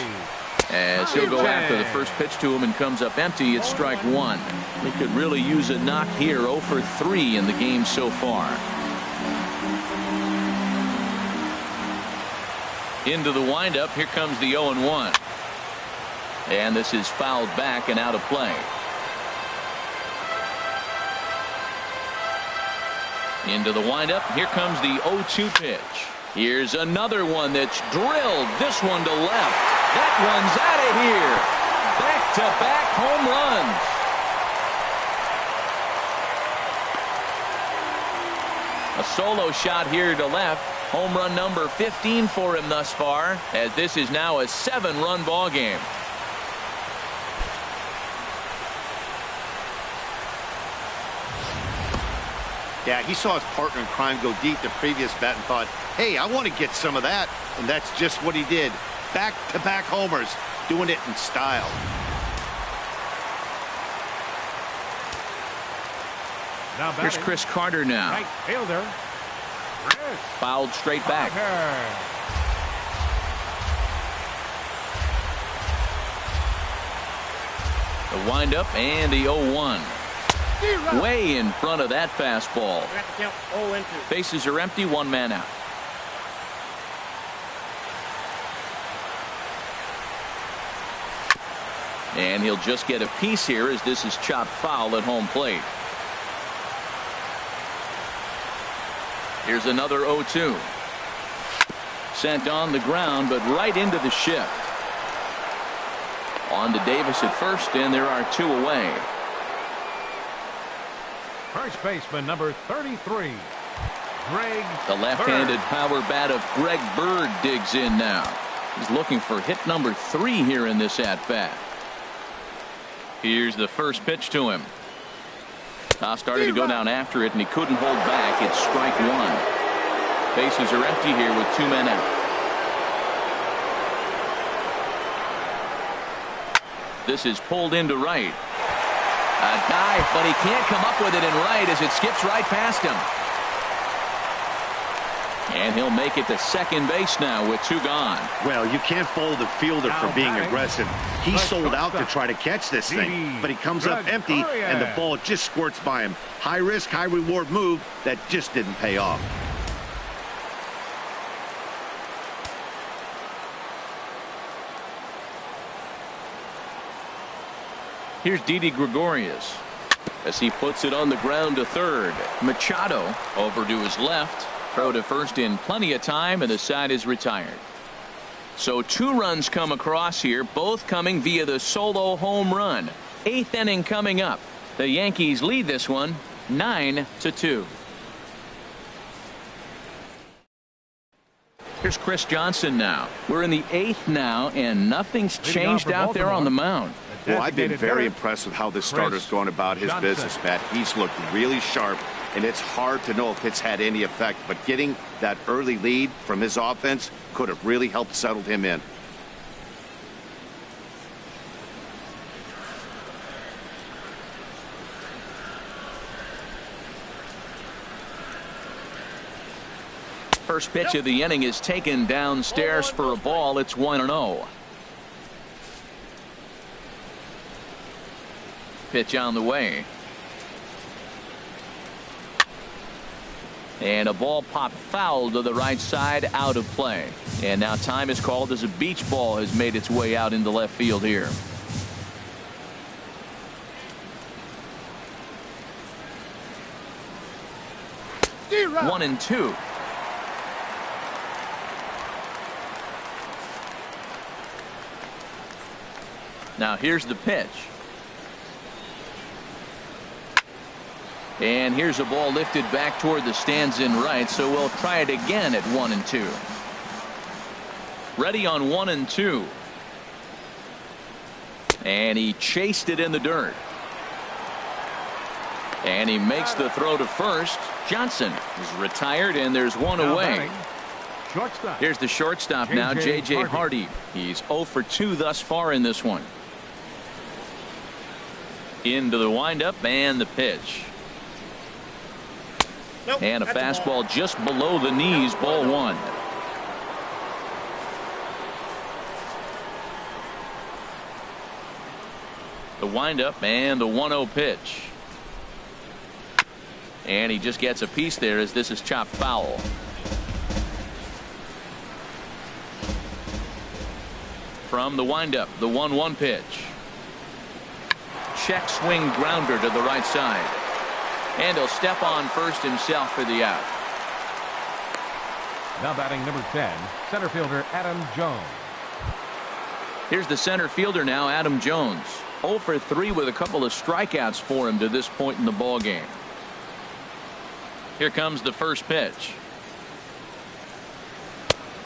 As he'll go after the first pitch to him and comes up empty. It's strike 1. He could really use a knock here. 0 for 3 in the game so far. Into the windup. Here comes the 0-1. And this is fouled back and out of play. Into the windup. Here comes the 0-2 pitch. Here's another one that's drilled. This one to left. That one's out of here. Back-to-back home runs. A solo shot here to left. Home run number 15 for him thus far, as this is now a 7-run ball game. Yeah, he saw his partner in crime go deep the previous bat and thought, hey, I want to get some of that. And that's just what he did. Back-to-back homers, doing it in style. Here's Chris Carter now. Right fielder. Chris Fouled straight back. Carter. The windup and the 0-1. Way in front of that fastball. Bases are empty, one man out. And he'll just get a piece here as this is chopped foul at home plate. Here's another 0-2. Sent on the ground, but right into the shift. On to Davis at first, and there are two away. First baseman number 33, Greg The left-handed Bird. power bat of Greg Bird digs in now. He's looking for hit number 3 here in this at-bat. Here's the first pitch to him. Now started to go down after it, and he couldn't hold back. It's strike one. Bases are empty here with 2 men out. This is pulled into right. A dive, but he can't come up with it in right as it skips right past him. And he'll make it to second base now with 2 gone. Well, you can't fault the fielder for being aggressive. He sold out to try to catch this thing, but he comes up empty, and the ball just squirts by him. High risk, high reward move that just didn't pay off. Here's Didi Gregorius as he puts it on the ground to third. Machado over to his left. Throw to first in plenty of time, and the side is retired. So 2 runs come across here, both coming via the solo home run. 8th inning coming up. The Yankees lead this one 9-2. Here's Chris Johnson now. We're in the 8th now, and nothing's changed out there on the mound. Well, I've been very impressed with how this starter's going about his business, Matt. He's looked really sharp, and it's hard to know if it's had any effect. But getting that early lead from his offense could have really helped settle him in. First pitch of the inning is taken downstairs for a ball. It's 1-0. Pitch on the way. And a ball popped foul to the right side, out of play. And now time is called as a beach ball has made its way out into left field here. One and two. Now here's the pitch. And here's a ball lifted back toward the stands in right, so we'll try it again at 1-2. Ready on 1-2. And he chased it in the dirt. And he makes the throw to first. Johnson is retired, and there's one away. Shortstop. Here's the shortstop now, J.J. Hardy. He's 0 for 2 thus far in this one. Into the windup and the pitch. Nope, and a fastball just below the knees, ball 1. The windup and the 1-0 pitch. And he just gets a piece there as this is chopped foul. From the windup, the 1-1 pitch. Check swing grounder to the right side. And he'll step on first himself for the out. Now batting number 10, center fielder Adam Jones. Here's the center fielder now, Adam Jones. 0 for 3 with a couple of strikeouts for him to this point in the ball game. Here comes the first pitch.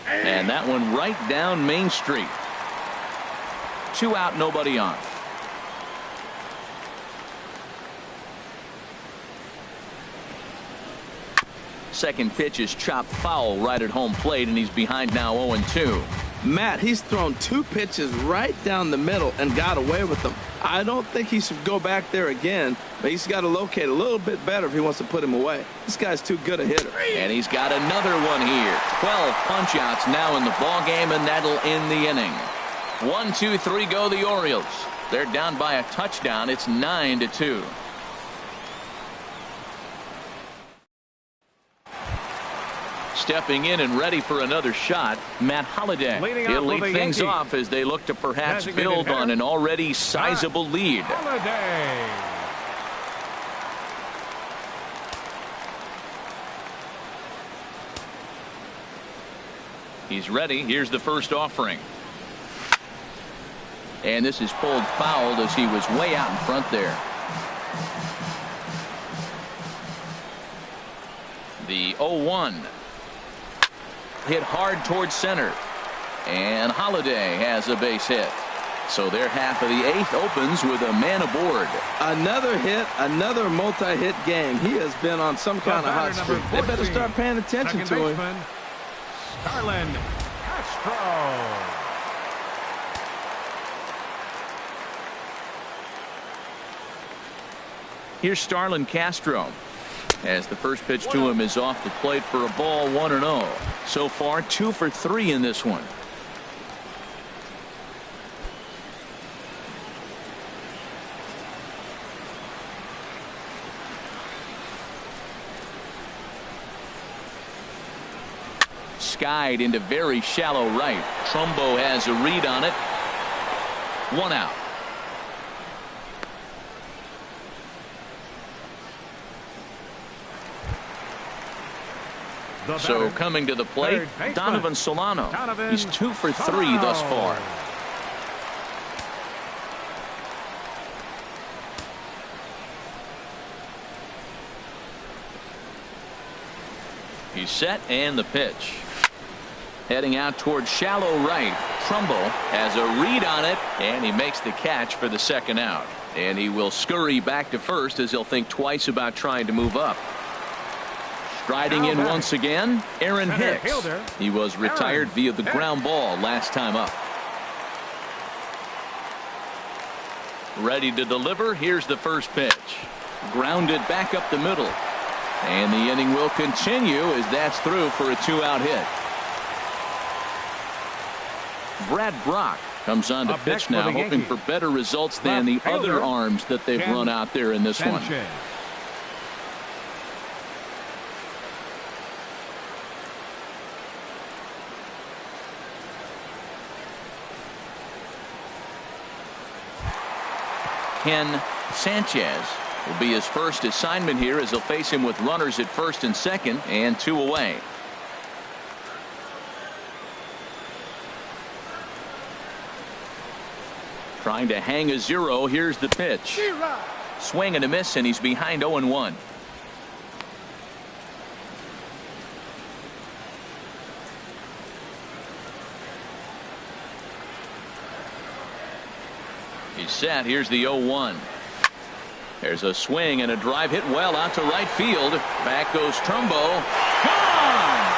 And that one right down Main Street. 2 out, nobody on. Second pitch is chopped foul right at home plate, and he's behind now 0-2. Matt, he's thrown 2 pitches right down the middle and got away with them. I don't think he should go back there again, but he's got to locate a little bit better if he wants to put him away. This guy's too good a hitter. And he's got another one here. 12 punch-outs now in the ball game, and that'll end the inning. 1, 2, 3 go the Orioles. They're down by a touchdown. It's 9-2. Stepping in and ready for another shot, Matt Holliday. He'll lead things off as they look to perhaps build on an already sizable lead. Holliday. He's ready. Here's the first offering. And this is pulled foul as he was way out in front there. The 0-1. Hit hard towards center. And Holliday has a base hit. So their half of the 8th opens with a man aboard. Another hit, another multi-hit game. He has been on some kind of hot streak. They better start paying attention to him. Starlin Castro. Here's Starlin Castro, as the first pitch to him is off the plate for a ball, 1-0. So far 2 for 3 in this one. Skied into very shallow right. Trumbo has a read on it. 1 out. So coming to the plate, Donovan Solano. He's 2 for 3 thus far. He's set, and the pitch. Heading out towards shallow right. Trumbo has a read on it, and he makes the catch for the second out. And he will scurry back to first as he'll think twice about trying to move up. Striding in once again, Aaron Hicks. He was retired via the ground ball last time up. Ready to deliver. Here's the first pitch. Grounded back up the middle. And the inning will continue as that's through for a 2-out hit. Brad Brock comes on to pitch now, hoping for better results than the other arms that they've run out there in this one. Ken Sanchez will be his first assignment here as he'll face him with runners at first and second and 2 away. Trying to hang a 0. Here's the pitch. Swing and a miss, and he's behind 0-1. He's set. Here's the 0-1. There's a swing and a drive hit well out to right field. Back goes Trumbo. Gone!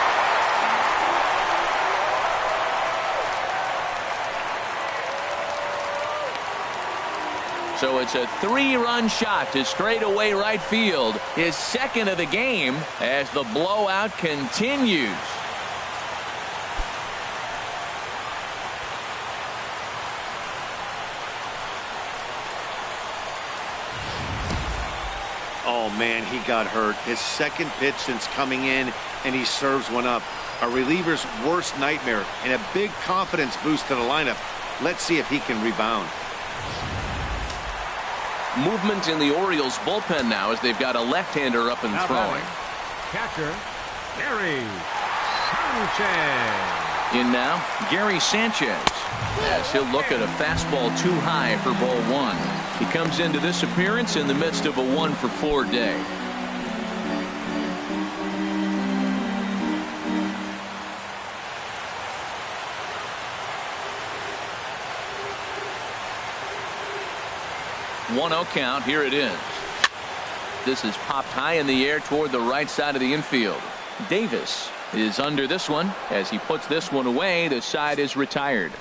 So it's a 3-run shot to straightaway right field. His second of the game as the blowout continues. Oh, man, he got hurt. His second pitch since coming in, and he serves one up. A reliever's worst nightmare and a big confidence boost to the lineup. Let's see if he can rebound. Movement in the Orioles bullpen now as they've got a left-hander up and throwing. Catcher, Gary Sanchez. In now, Gary Sanchez, as he'll look at a fastball too high for ball 1. He comes into this appearance in the midst of a 1-for-4 day. One 0 count. Here it is. This is popped high in the air toward the right side of the infield. Davis is under this one. As he puts this one away, the side is retired.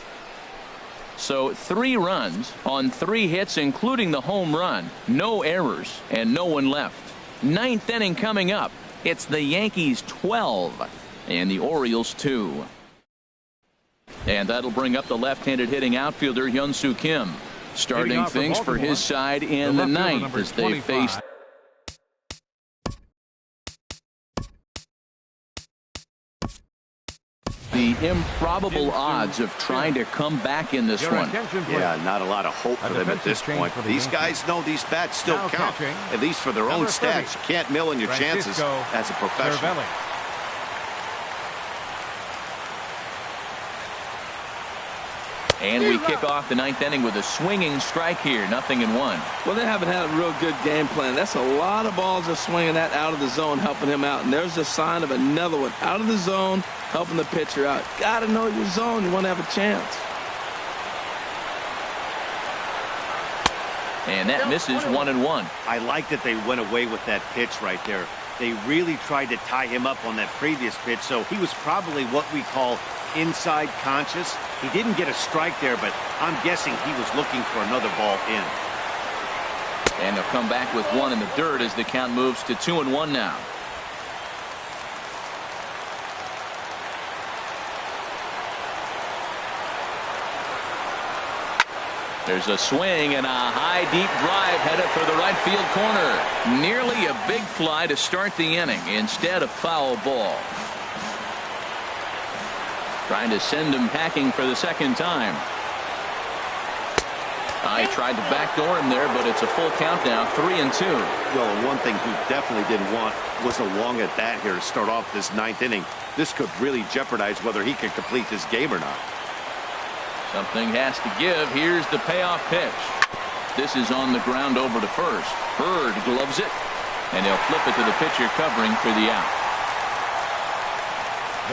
So 3 runs on 3 hits, including the home run. No errors and no one left. 9th inning coming up. It's the Yankees 12 and the Orioles 2. And that'll bring up the left-handed hitting outfielder Hyun-Soo Kim. Starting things for his side in the 9th as they face the improbable odds of trying to come back in this one. Yeah, not a lot of hope for them at this point. These guys know these bats still count, at least for their own stats. You can't mill in your chances as a professional. And we kick off the 9th inning with a swinging strike here. 0-1. Well, they haven't had a real good game plan. That's a lot of balls they're swinging at out of the zone, helping him out. And there's a sign of another one out of the zone, helping the pitcher out. Got to know your zone. You want to have a chance. And that misses 1-1. I like that they went away with that pitch right there. They really tried to tie him up on that previous pitch, so he was probably what we call inside conscious. He didn't get a strike there, but I'm guessing he was looking for another ball in. And they'll come back with 1 in the dirt as the count moves to 2-1 now. There's a swing and a high deep drive headed for the right field corner. Nearly a big fly to start the inning. Instead, a foul ball. Trying to send him packing for the second time. I tried to backdoor him there, but it's a full count now. 3-2. Well, one thing he definitely didn't want was a long at bat here to start off this 9th inning. This could really jeopardize whether he can complete this game or not. Something has to give. Here's the payoff pitch. This is on the ground over to first. Bird gloves it, and he'll flip it to the pitcher covering for the out.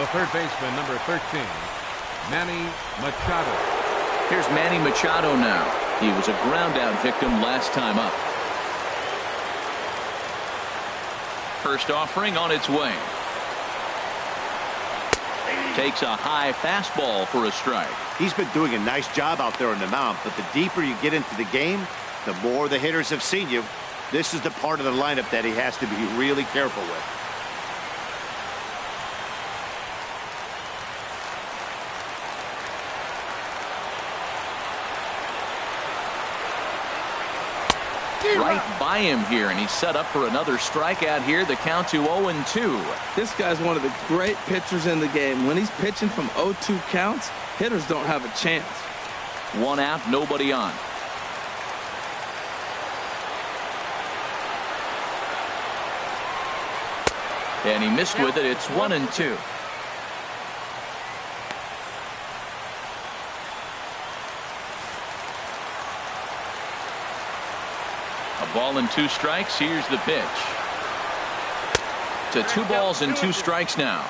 The third baseman, number 13, Manny Machado. Here's Manny Machado now. He was a ground-out victim last time up. First offering on its way. Takes a high fastball for a strike. He's been doing a nice job out there on the mound, but the deeper you get into the game, the more the hitters have seen you. This is the part of the lineup that he has to be really careful with. Right by him here, and he's set up for another strikeout here. The count to 0-2. This guy's one of the great pitchers in the game. When he's pitching from 0-2 counts, hitters don't have a chance. 1 out, nobody on. And he missed with it. It's 1-2. A ball and 2 strikes. Here's the pitch. To 2 balls and 2 strikes now.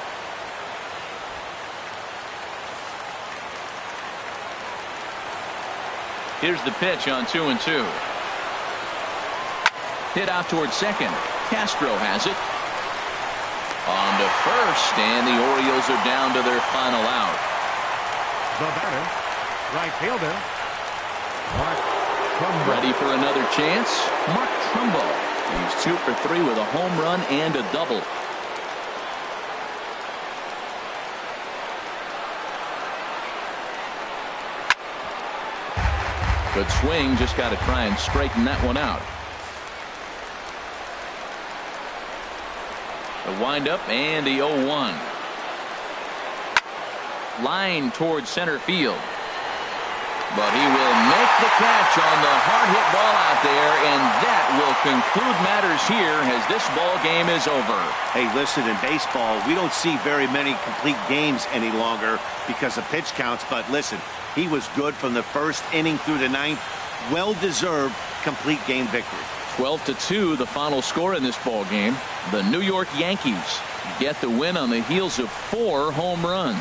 Here's the pitch on 2-2. Hit out towards second. Castro has it. On to first, and the Orioles are down to their final out. The batter, right fielder, Mark Trumbo. Ready for another chance? Mark Trumbo. He's 2 for 3 with a home run and a double. Good swing, just got to try and straighten that one out. The windup and the 0-1. Line towards center field. But he will make the catch on the hard hit ball out there, and that will conclude matters here as this ball game is over. Hey, listen, in baseball, we don't see very many complete games any longer because of pitch counts, but listen, he was good from the first inning through the 9th. Well-deserved complete game victory. 12-2 the final score in this ball game. The New York Yankees get the win on the heels of 4 home runs.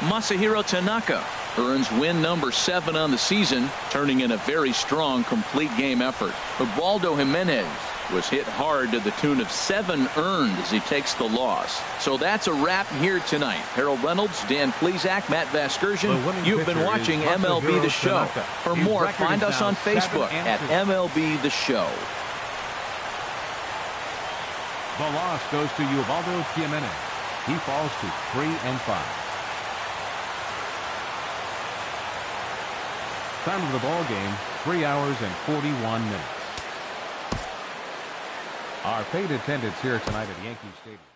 Masahiro Tanaka earns win number 7 on the season, turning in a very strong complete game effort. Ubaldo Jimenez was hit hard to the tune of 7 earned as he takes the loss. So that's a wrap here tonight. Harold Reynolds, Dan Plesac, Matt Vasgersian. You've been watching MLB The Show. For more, find us on Facebook at MLB The Show. The loss goes to Ubaldo Jimenez. He falls to 3-5. Time of the ball game, 3 hours and 41 minutes. Our paid attendance here tonight at Yankee Stadium.